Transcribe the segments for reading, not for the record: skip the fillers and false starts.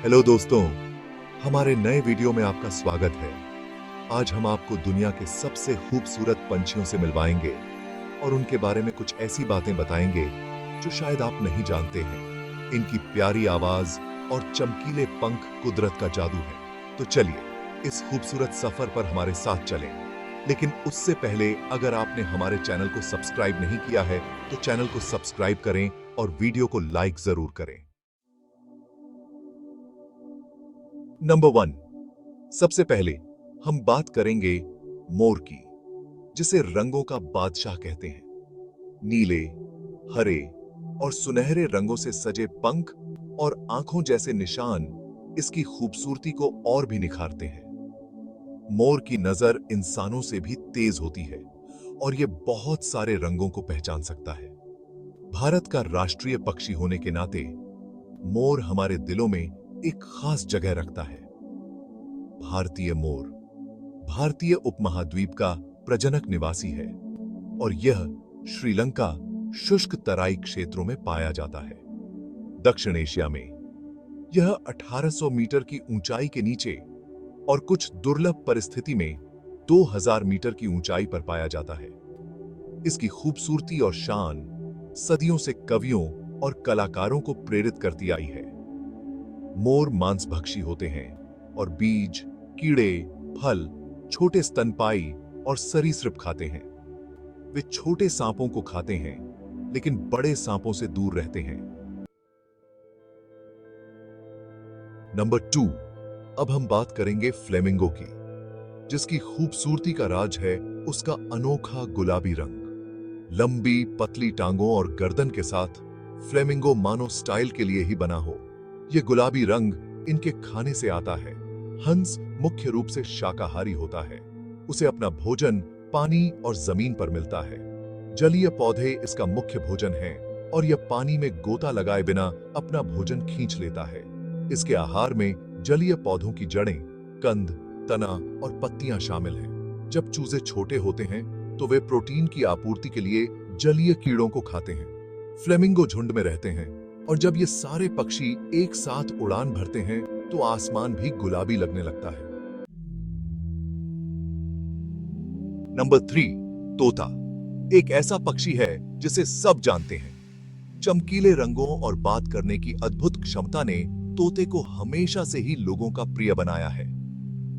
Hello दोस्तों, हमारे नए वीडियो में आपका स्वागत है। आज हम आपको दुनिया के सबसे खूबसूरत पंछियों से मिलवाएंगे और उनके बारे में कुछ ऐसी बातें बताएंगे जो शायद आप नहीं जानते हैं। इनकी प्यारी आवाज और चमकीले पंख कुदरत का जादू है। तो चलिए इस खूबसूरत सफर पर हमारे साथ चलें। लेकिन उससे पहले अगर आपने हमारे चैनल को सब्सक्राइब नहीं किया है तो चैनल को सब्सक्राइब करें और वीडियो को लाइक जरूर करें। नंबर 1, सबसे पहले हम बात करेंगे मोर की, जिसे रंगों का बादशाह कहते हैं। नीले, हरे और सुनहरे रंगों से सजे पंख और आंखों जैसे निशान इसकी खूबसूरती को और भी निखारते हैं। मोर की नजर इंसानों से भी तेज होती है और यह बहुत सारे रंगों को पहचान सकता है। भारत का राष्ट्रीय पक्षी होने के नाते मोर हमारे दिलों में एक खास जगह रखता है। भारतीय मोर भारतीय उपमहाद्वीप का प्रजनक निवासी है और यह श्रीलंका शुष्क तराई क्षेत्रों में पाया जाता है। दक्षिण एशिया में यह 1800 मीटर की ऊंचाई के नीचे और कुछ दुर्लभ परिस्थिति में 2000 मीटर की ऊंचाई पर पाया जाता है। इसकी खूबसूरती और शान सदियों से कवियों और कलाकारों को प्रेरित करती आई है। मोर मांसभक्षी होते हैं और बीज, कीड़े, फल, छोटे स्तनपायी और सरीसृप खाते हैं। वे छोटे सांपों को खाते हैं लेकिन बड़े सांपों से दूर रहते हैं। नंबर 2, अब हम बात करेंगे फ्लेमिंगो की, जिसकी खूबसूरती का राज है उसका अनोखा गुलाबी रंग। लंबी पतली टांगों और गर्दन के साथ फ्लेमिंगो मानो स्टाइल के लिए ही बना हो। यह गुलाबी रंग इनके खाने से आता है। हंस मुख्य रूप से शाकाहारी होता है। उसे अपना भोजन पानी और जमीन पर मिलता है। जलीय पौधे इसका मुख्य भोजन हैं और यह पानी में गोता लगाए बिना अपना भोजन खींच लेता है। इसके आहार में जलीय पौधों की जड़ें, कंद, तना और पत्तियां शामिल हैं। जब चूजे छोटे होते हैं तो वे प्रोटीन की आपूर्ति के लिए जलीय कीड़ों को खाते हैं। फ्लेमिंगो झुंड में रहते हैं और जब ये सारे पक्षी एक साथ उड़ान भरते हैं तो आसमान भी गुलाबी लगने लगता है। नंबर 3, तोता एक ऐसा पक्षी है जिसे सब जानते हैं। चमकीले रंगों और बात करने की अद्भुत क्षमता ने तोते को हमेशा से ही लोगों का प्रिय बनाया है।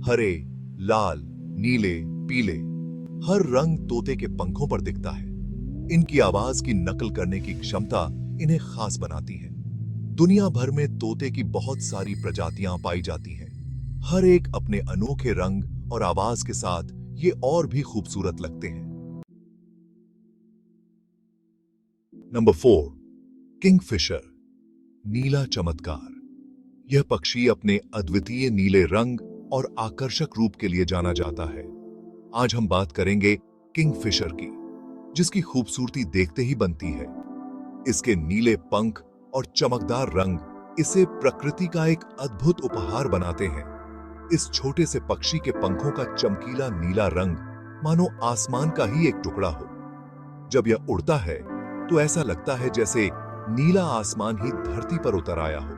हरे, लाल, नीले, पीले हर रंग तोते के पंखों पर दिखता है। इनकी आवाज की नकल करने की क्षमता इन्हें खास बनाती है। दुनिया भर में तोते की बहुत सारी प्रजातियां पाई जाती हैं। हर एक अपने अनोखे रंग और आवाज के साथ ये और भी खूबसूरत लगते हैं। नंबर 4, किंगफिशर, नीला चमत्कार। यह पक्षी अपने अद्वितीय नीले रंग और आकर्षक रूप के लिए जाना जाता है। आज हम बात करेंगे किंगफिशर की, जिसकी खूबसूरती देखते ही बनती है। इसके नीले पंख और चमकदार रंग इसे प्रकृति का एक अद्भुत उपहार बनाते हैं। इस छोटे से पक्षी के पंखों का चमकीला नीला रंग मानो आसमान का ही एक टुकड़ा हो। जब यह उड़ता है तो ऐसा लगता है जैसे नीला आसमान ही धरती पर उतर आया हो।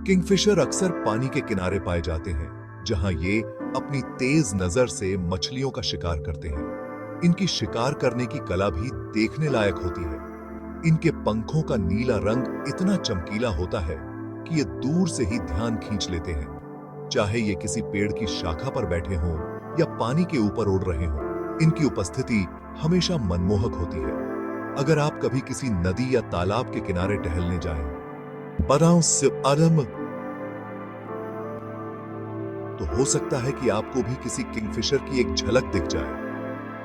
किंगफिशर अक्सर पानी के किनारे पाए जाते हैं, जहां ये अपनी तेज नजर से मछलियों का शिकार करते हैं। इनकी शिकार करने की कला भी देखने लायक होती है। इनके पंखों का नीला रंग इतना चमकीला होता है कि ये दूर से ही ध्यान खींच लेते हैं। चाहे ये किसी पेड़ की शाखा पर बैठे हों या पानी के ऊपर उड़ रहे हों, इनकी उपस्थिति हमेशा मनमोहक होती है। अगर आप कभी किसी नदी या तालाब के किनारे टहलने जाएं, तो हो सकता है कि आपको भी किसी किंगफिशर की एक झलक दिख जाए।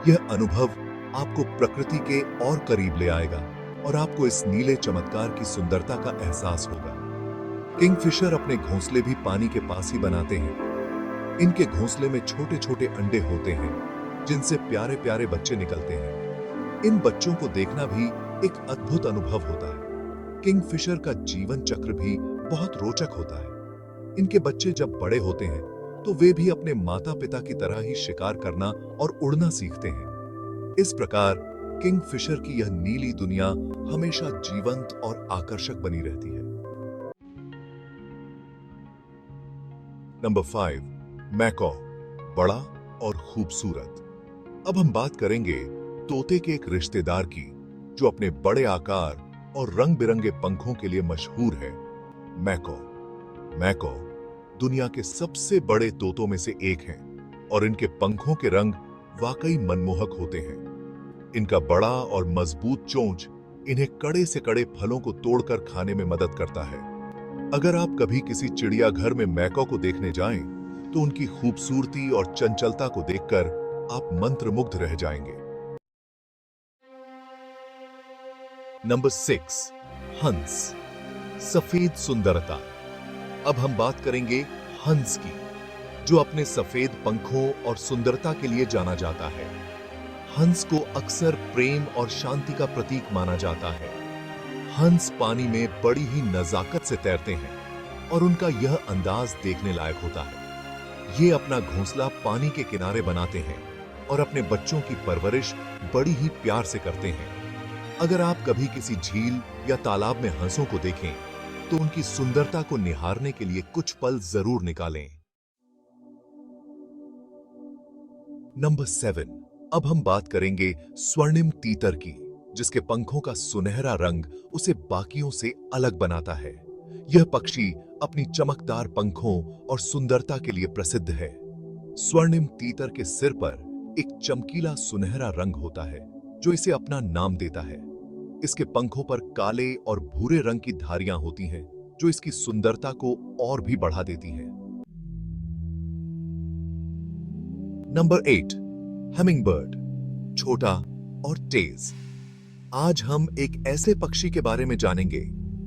यह अनुभव आपको प्रकृति के और करीब ले आएगा और आपको इस नीले चमत्कार की सुंदरता का एहसास होगा। किंगफिशर अपने घोंसले भी पानी के पास ही बनाते हैं। इनके घोंसले में छोटे छोटे अंडे होते हैं, जिनसे प्यारे प्यारे बच्चे निकलते हैं। इन बच्चों को देखना भी एक अद्भुत अनुभव होता है। किंगफिशर का जीवन चक्र भी बहुत रोचक होता है। इनके बच्चे जब बड़े होते हैं तो वे भी अपने माता पिता की तरह ही शिकार करना और उड़ना सीखते हैं। इस प्रकार किंगफिशर की यह नीली दुनिया हमेशा जीवंत और आकर्षक बनी रहती है। नंबर 5, मैकॉ, बड़ा और खूबसूरत। अब हम बात करेंगे तोते के एक रिश्तेदार की जो अपने बड़े आकार और रंग बिरंगे पंखों के लिए मशहूर है, मैकॉ। मैकॉ दुनिया के सबसे बड़े तोतों में से एक हैं और इनके पंखों के रंग वाकई मनमोहक होते हैं। इनका बड़ा और मजबूत चोंच इन्हें कड़े से कड़े फलों को तोड़कर खाने में मदद करता है। अगर आप कभी किसी चिड़ियाघर में मैकॉ को देखने जाएं, तो उनकी खूबसूरती और चंचलता को देखकर आप मंत्रमुग्ध रह जाएंगे। नंबर 6, हंस, सफेद सुंदरता। अब हम बात करेंगे हंस की, जो अपने सफेद पंखों और सुंदरता के लिए जाना जाता है। हंस को अक्सर प्रेम और शांति का प्रतीक माना जाता है। हंस पानी में बड़ी ही नजाकत से तैरते हैं और उनका यह अंदाज देखने लायक होता है। ये अपना घोंसला पानी के किनारे बनाते हैं और अपने बच्चों की परवरिश बड़ी ही प्यार से करते हैं। अगर आप कभी किसी झील या तालाब में हंसों को देखें, तो उनकी सुंदरता को निहारने के लिए कुछ पल जरूर निकालें। नंबर 7, अब हम बात करेंगे स्वर्णिम तीतर की, जिसके पंखों का सुनहरा रंग उसे बाकियों से अलग बनाता है। यह पक्षी अपनी चमकदार पंखों और सुंदरता के लिए प्रसिद्ध है। स्वर्णिम तीतर के सिर पर एक चमकीला सुनहरा रंग होता है, जो इसे अपना नाम देता है। इसके पंखों पर काले और भूरे रंग की धारियां होती हैं, जो इसकी सुंदरता को और भी बढ़ा देती हैं। नंबर 8, हमिंगबर्ड, छोटा और तेज। आज हम एक ऐसे पक्षी के बारे में जानेंगे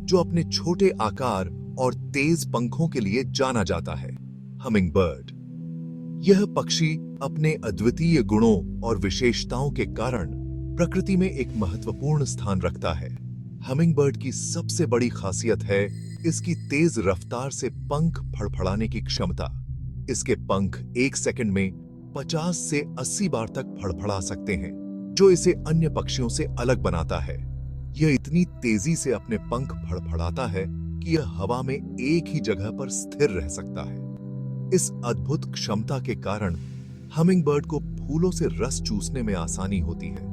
जो अपने छोटे आकार और तेज पंखों के लिए जाना जाता है, हमिंगबर्ड। यह पक्षी अपने अद्वितीय गुणों और विशेषताओं के कारण प्रकृति में एक महत्वपूर्ण स्थान रखता है। हमिंगबर्ड की सबसे बड़ी खासियत है इसकी तेज रफ्तार से पंख फड़फड़ाने की क्षमता। इसके पंख 1 सेकंड में 50 से 80 बार तक फड़फड़ा सकते हैं, जो इसे अन्य पक्षियों से अलग बनाता है। यह इतनी तेजी से अपने पंख फड़फड़ाता है कि यह हवा में एक ही जगह पर स्थिर रह सकता है। इस अद्भुत क्षमता के कारण हमिंगबर्ड को फूलों से रस चूसने में आसानी होती है।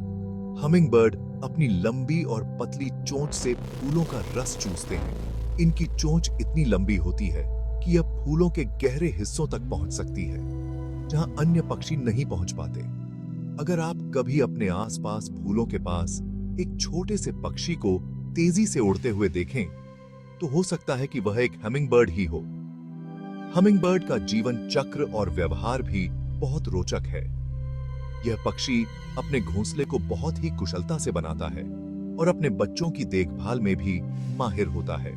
हमिंगबर्ड अपनी लंबी और पतली चोंच से फूलों का रस चूसते हैं। इनकी चोंच इतनी लंबी होती है कि यह फूलों के गहरे हिस्सों तक पहुंच सकती है, जहां अन्य पक्षी नहीं पहुंच पाते। अगर आप कभी अपने आसपास फूलों के पास एक छोटे से पक्षी को तेजी से उड़ते हुए देखें, तो हो सकता है कि वह एक हमिंगबर्ड ही हो। हमिंगबर्ड का जीवन चक्र और व्यवहार भी बहुत रोचक है। यह पक्षी अपने घोंसले को बहुत ही कुशलता से बनाता है और अपने बच्चों की देखभाल में भी माहिर होता है।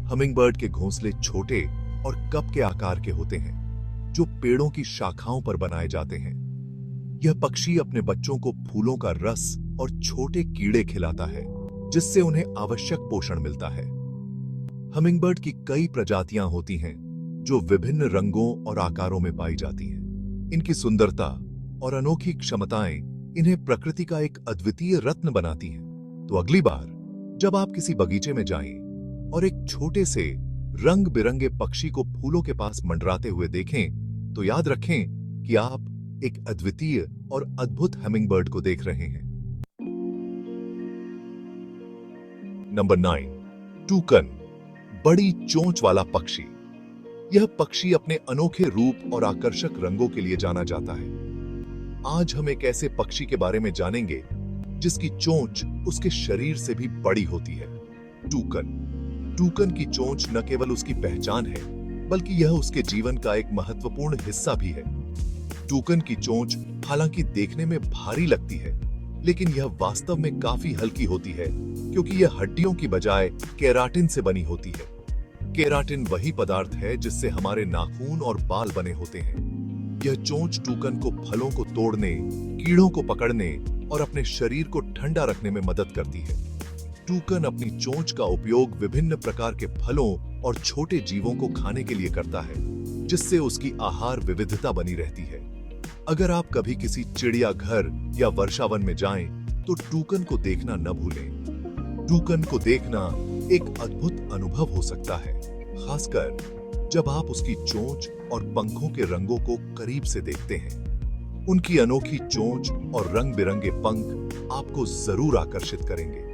हमिंगबर्ड के घोंसले छोटे और कप के आकार के होते हैं, जो पेड़ों की शाखाओं पर बनाए जाते हैं। यह पक्षी अपने बच्चों को फूलों का रस और छोटे कीड़े खिलाता है, जिससे उन्हें आवश्यक पोषण मिलता है। हमिंगबर्ड की कई प्रजातियां होती हैं, जो विभिन्न रंगों और आकारों में पाई जाती हैं। इनकी सुंदरता और अनोखी क्षमताएं इन्हें प्रकृति का एक अद्वितीय रत्न बनाती हैं। तो अगली बार जब आप किसी बगीचे में जाएं और एक छोटे से रंग बिरंगे पक्षी को फूलों के पास मंडराते हुए देखें, तो याद रखें कि आप एक अद्वितीय और अद्भुत हमिंगबर्ड को देख रहे हैं। नंबर 9, टूकन, बड़ी चोंच वाला पक्षी। यह पक्षी अपने अनोखे रूप और आकर्षक रंगों के लिए जाना जाता है। आज हम एक ऐसे पक्षी के बारे में जानेंगे जिसकी चोंच उसके शरीर से भी बड़ी होती है, टूकन। टूकन की चोंच न केवल उसकी पहचान है, बल्कि यह उसके जीवन का एक महत्वपूर्ण हिस्सा भी है। टूकन की चोंच हालांकि देखने में भारी लगती है, लेकिन यह वास्तव में काफी हल्की होती है, क्योंकि यह हड्डियों की बजाय केराटिन से बनी होती है। केराटिन वही पदार्थ है जिससे हमारे नाखून और बाल बने होते हैं। यह चोंच टूकन को फलों को तोड़ने, कीड़ों को पकड़ने और अपने शरीर को ठंडा रखने में मदद करती है। टूकन अपनी चोंच का उपयोग विभिन्न प्रकार के फलों और छोटे जीवों को खाने के लिए करता है, जिससे उसकी आहार विविधता बनी रहती है। अगर आप कभी किसी चिड़ियाघर या वर्षावन में जाएं, तो टूकन को देखना न भूलें। टूकन को देखना एक अद्भुत अनुभव हो सकता है, खासकर जब आप उसकी चोंच और पंखों के रंगों को करीब से देखते हैं। उनकी अनोखी चोंच और रंग बिरंगे पंख आपको जरूर आकर्षित करेंगे।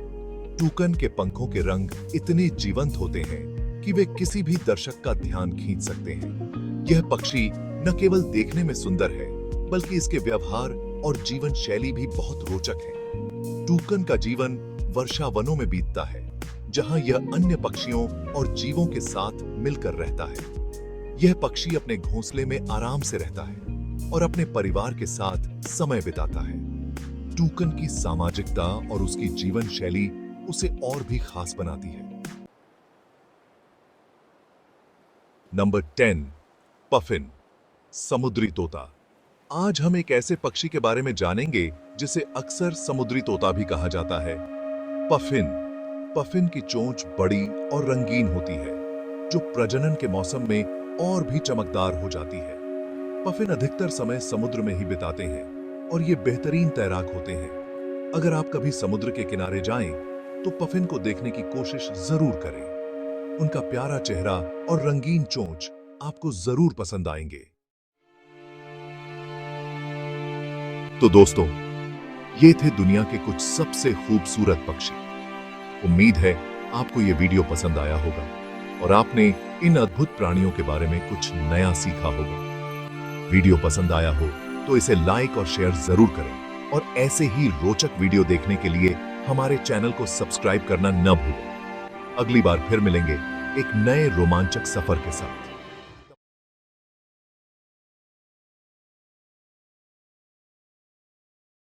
टूकन के पंखों के रंग इतने जीवंत होते हैं कि वे किसी भी दर्शक का ध्यान खींच सकते हैं। यह पक्षी न केवल देखने में सुंदर है, बल्कि इसके व्यवहार और जीवन शैली भी बहुत रोचक है। टूकन का जीवन वर्षा वनों में बीतता है, जहां यह अन्य पक्षियों और जीवों के साथ मिलकर रहता है। यह पक्षी अपने घोंसले में आराम से रहता है और अपने परिवार के साथ समय बिताता है। टूकन की सामाजिकता और उसकी जीवन शैली उसे और भी खास बनाती है। नंबर 10, पफिन, समुद्री तोता। आज हम एक ऐसे पक्षी के बारे में जानेंगे जिसे अक्सर समुद्री तोता भी कहा जाता है, पफिन। पफिन की चोंच बड़ी और रंगीन होती है, जो प्रजनन के मौसम में और भी चमकदार हो जाती है। पफिन अधिकतर समय समुद्र में ही बिताते हैं और ये बेहतरीन तैराक होते हैं। अगर आप कभी समुद्र के किनारे जाएं, तो पफिन को देखने की कोशिश जरूर करें। उनका प्यारा चेहरा और रंगीन चोंच आपको जरूर पसंद आएंगे। तो दोस्तों, ये थे दुनिया के कुछ सबसे खूबसूरत पक्षी। उम्मीद है आपको ये वीडियो पसंद आया होगा और आपने इन अद्भुत प्राणियों के बारे में कुछ नया सीखा होगा। वीडियो पसंद आया हो तो इसे लाइक और शेयर जरूर करें और ऐसे ही रोचक वीडियो देखने के लिए हमारे चैनल को सब्सक्राइब करना न भूलें। अगली बार फिर मिलेंगे एक नए रोमांचक सफर के साथ।